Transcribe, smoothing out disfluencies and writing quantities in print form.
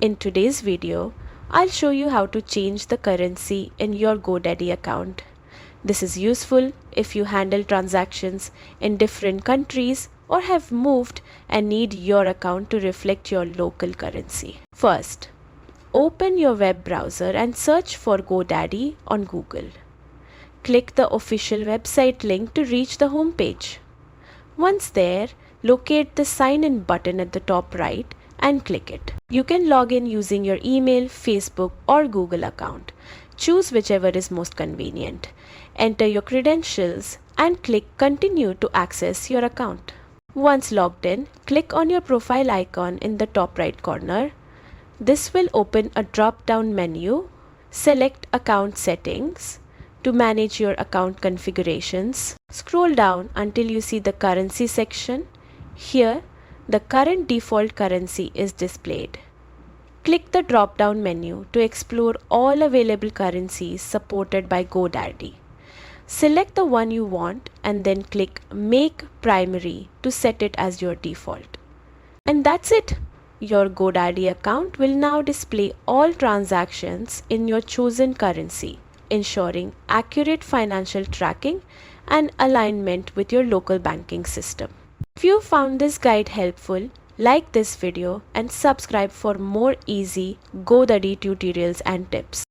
In today's video, I'll show you how to change the currency in your GoDaddy account. This is useful if you handle transactions in different countries or have moved and need your account to reflect your local currency. First, open your web browser and search for GoDaddy on Google. Click the official website link to reach the home page. Once there, locate the sign in button at the top right and click it. You can log in using your email, Facebook or Google account. Choose whichever is most convenient. Enter your credentials and click Continue to access your account. Once logged in, click on your profile icon in the top right corner. This will open a drop-down menu. Select Account Settings to manage your account configurations. Scroll down until you see the Currency section. Here, the current default currency is displayed. Click the drop-down menu to explore all available currencies supported by GoDaddy. Select the one you want and then click Make Primary to set it as your default. And that's it! Your GoDaddy account will now display all transactions in your chosen currency, ensuring accurate financial tracking and alignment with your local banking system. If you found this guide helpful, like this video and subscribe for more easy GoDaddy tutorials and tips.